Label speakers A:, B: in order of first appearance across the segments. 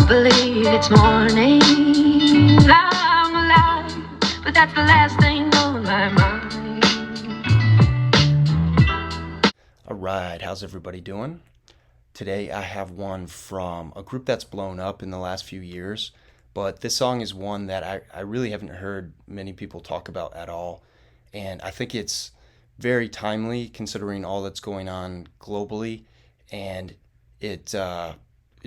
A: believe it's morning. I'm alive, but that's the last thing on my mind.
B: Alright, how's everybody doing? Today I have one from a group that's blown up in the last few years, but this song is one that I really haven't heard many people talk about at all, and I think it's very timely considering all that's going on globally, and it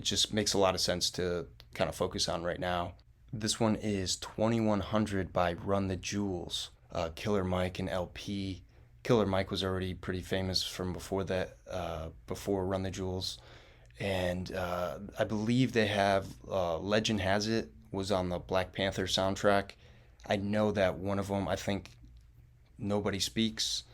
B: just makes a lot of sense to kind of focus on right now. This one is 2100 by Run the Jewels. Killer Mike and LP. Killer Mike was already pretty famous from before that, before Run the Jewels. And I believe they have, Legend Has It was on the Black Panther soundtrack. I know that one of them, I think Nobody Speaks,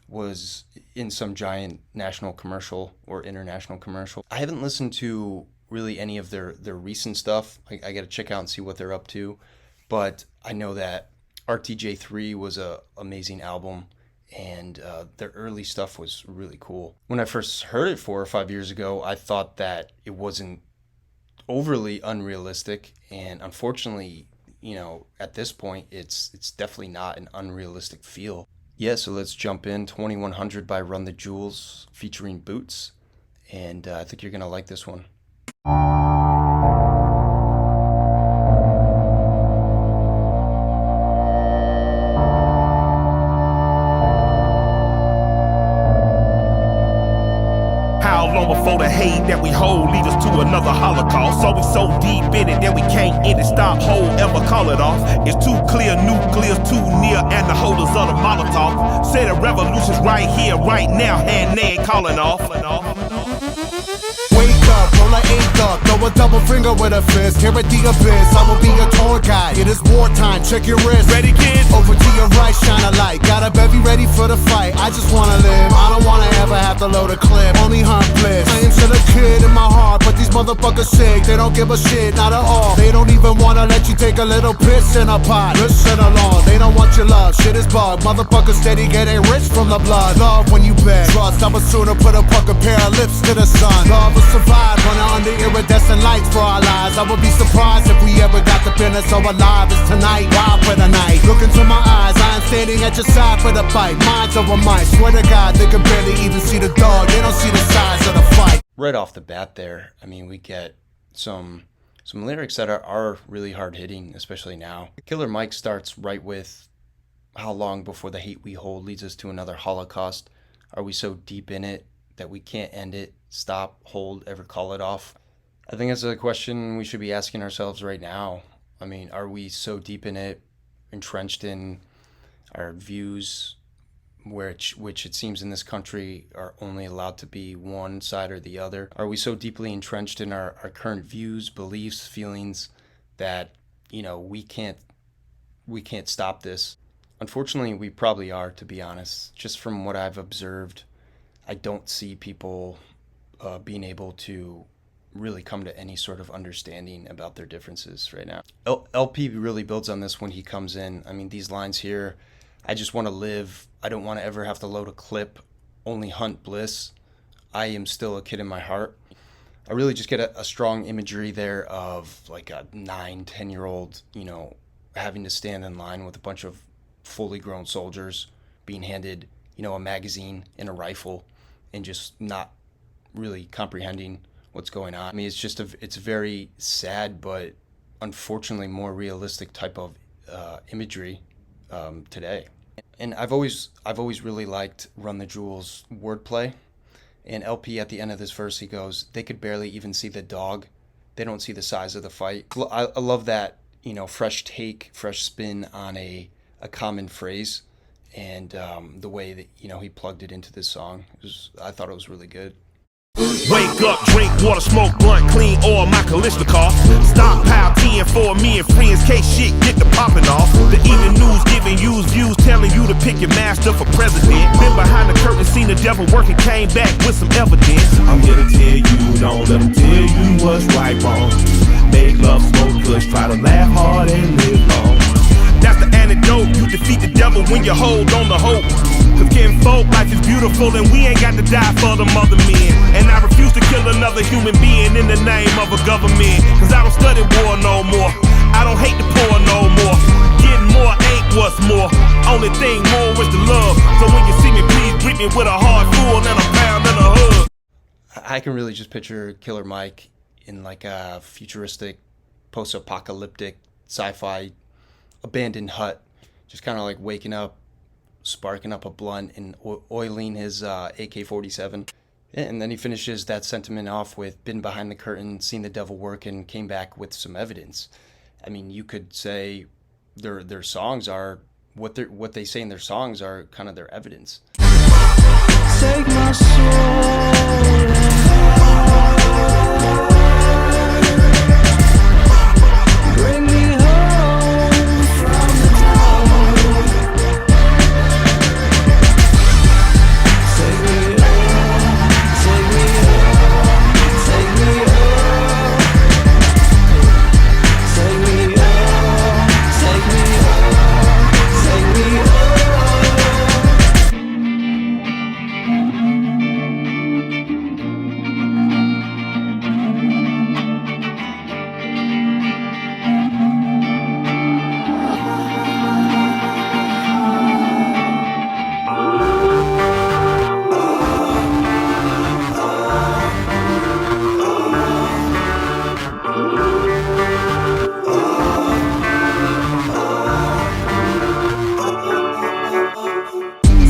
B: was in some giant national commercial or international commercial. I haven't listened to really any of their recent stuff. I got to check out and see what they're up to. But I know that RTJ3 was a amazing album, and their early stuff was really cool. When I first heard it 4 or 5 years ago, I thought that it wasn't overly unrealistic, and unfortunately, you know, at this point, it's definitely not an unrealistic feel. Yeah, so let's jump in. 2100 by Run the Jewels featuring Boots, and I think you're gonna like this one.
C: Before the hate that we hold lead us to another Holocaust. So we so deep in it that we can't end it, stop, hold, ever call it off. It's too clear, nuclear's too near, and the holders of the Molotov say the revolution's right here, right now, hand name calling off.
D: Wake up, roll an eight up, throw a double finger with a fist. Here at the abyss, I will be your tour guide. It is wartime, check your wrist.
C: Ready, kids?
D: Over to your right, shine a light. Got a bevy ready for the fight. I just wanna live, I don't wanna ever have to load a clip. Only hunt bliss. I am still a kid in my heart, but these motherfuckers sick. They don't give a shit, not at all. They don't even wanna let you take a little piss in a pot. Listen along, they don't want your love. Shit is bug, motherfuckers steady getting rich from the blood. Love when you bet, trust, I would sooner put a fucking pair of lips to the sun. Love will survive, running under iridescent lights for our lives. I would be surprised if we ever got the business so alive as tonight. Wild for the night, look into my eyes, I am standing at your side for the fight. Minds over mine, swear to God, they can barely even see the dog. They don't see the size of the fight.
B: Right off the bat there, I mean, we get some lyrics that are really hard-hitting, especially now. Killer Mike starts right with, how long before the hate we hold leads us to another Holocaust? Are we so deep in it that we can't end it, stop, hold, ever call it off? I think that's a question we should be asking ourselves right now. I mean, are we so deep in it, entrenched in our views, which it seems in this country are only allowed to be one side or the other? Are we so deeply entrenched in our current views, beliefs, feelings that, you know, we can't stop this? Unfortunately, we probably are, to be honest. Just from what I've observed, I don't see people being able to really come to any sort of understanding about their differences right now. LP really builds on this when he comes in. I mean, these lines here, I just want to live. I don't want to ever have to load a clip. Only hunt bliss. I am still a kid in my heart. I really just get a strong imagery there of like a 9-10-year-old, you know, having to stand in line with a bunch of fully grown soldiers, being handed, you know, a magazine and a rifle, and just not really comprehending what's going on. I mean, it's just it's very sad, but unfortunately more realistic type of imagery today. And I've always really liked Run the Jewels wordplay. And LP at the end of this verse, he goes, they could barely even see the dog. They don't see the size of the fight. I love that, you know, fresh take, fresh spin on a common phrase, and the way that, you know, he plugged it into this song. I thought it was really good.
C: Wake up, drink water, smoke blunt, clean oil, my Kalishnikov. Stockpile 10 for me and friends, case shit get the popping off. The evening news giving you views, telling you to pick your master for president. Been behind the curtain, seen the devil working, came back with some evidence. I'm here to tell you, don't let them tell you what's right, wrong. Make love, smoke kush, try to laugh hard and live long. That's the antidote, you defeat the devil when you hold on to hope. Cause getting folk, life is beautiful and we ain't got to die for them other men. And I refuse to kill another human being in the name of a government. Cause I don't study war no more. I don't hate the poor no more. Getting more ain't what's more. Only thing more is the love. So when you see me, please greet me with a heart full and a pound and a hug.
B: I can really just picture Killer Mike in like a futuristic, post-apocalyptic, sci-fi, abandoned hut, just kind of like waking up, sparking up a blunt and oiling his AK-47. And then he finishes that sentiment off with "been behind the curtain, seen the devil work, and came back with some evidence." I mean, you could say their songs are what they say in their songs are kind of their evidence.
A: Take my soul and bring me home from the dawn. Take me home, take me home, take me home, take me home, take me home, take me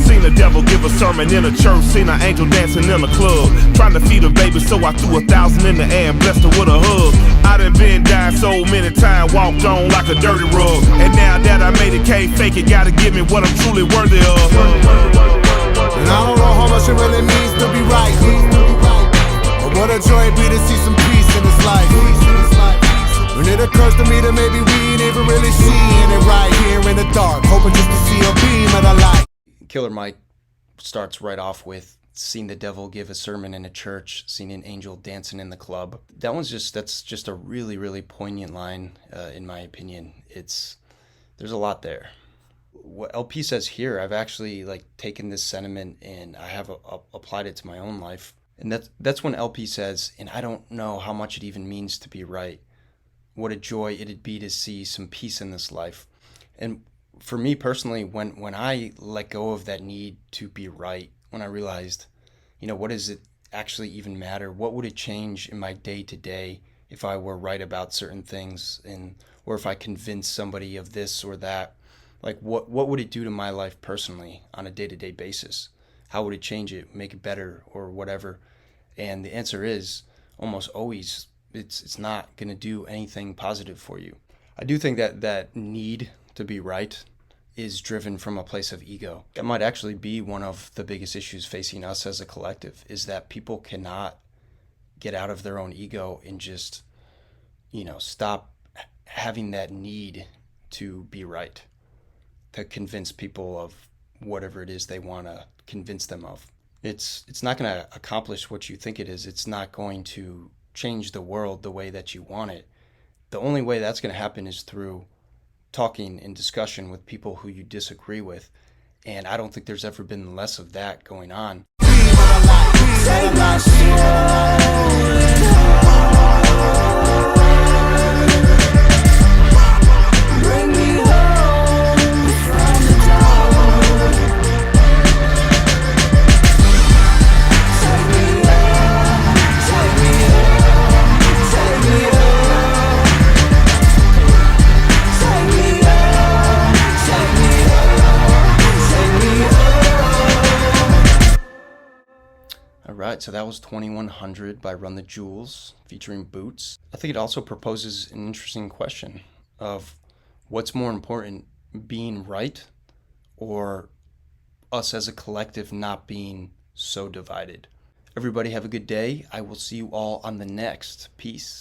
A: home.
C: Seen the devil give a sermon in a church, seen an angel dancing in a club, trying to feed a baby, so I threw 1,000 in the air and blessed her with a hug. I done been down so many times, walked on like a dirty rug, and now that I made it, can't fake it, gotta give me what I'm truly worthy of.
D: And I don't know how much it really means to be right. But what a joy it'd be to see some peace in this life. When it occurs to me that maybe we ain't even really seeing it right here in the dark, hoping just to see a beam of the light.
B: Killer Mike starts right off with "seen the devil give a sermon in a church, seen an angel dancing in the club." That's just a really, really poignant line, in my opinion. There's a lot there. What LP says here, I've actually like taken this sentiment and I have applied it to my own life. And that's when LP says, "And I don't know how much it even means to be right. What a joy it'd be to see some peace in this life." And for me personally, when I let go of that need to be right, when I realized, what does it actually even matter? What would it change in my day to day if I were right about certain things, or if I convinced somebody of this or that? Like, what would it do to my life personally on a day to day basis? How would it change it, make it better, or whatever? And the answer is almost always it's not going to do anything positive for you. I do think that need to be right is driven from a place of ego. That might actually be one of the biggest issues facing us as a collective, is that people cannot get out of their own ego and just, stop having that need to be right, to convince people of whatever it is they want to convince them of. It's not going to accomplish what you think it is. It's not going to change the world the way that you want it. The only way that's going to happen is through talking and discussion with people who you disagree with. And I don't think there's ever been less of that going on.
A: Take my soul and bring me home from the dawn. Take me home, take me home, take me home, take me home, take me home, take me home.
B: All right, so that was 2100 by Run the Jewels featuring Boots. I think it also proposes an interesting question of what's more important, being right or us as a collective not being so divided. Everybody have a good day. I will see you all on the next. Peace.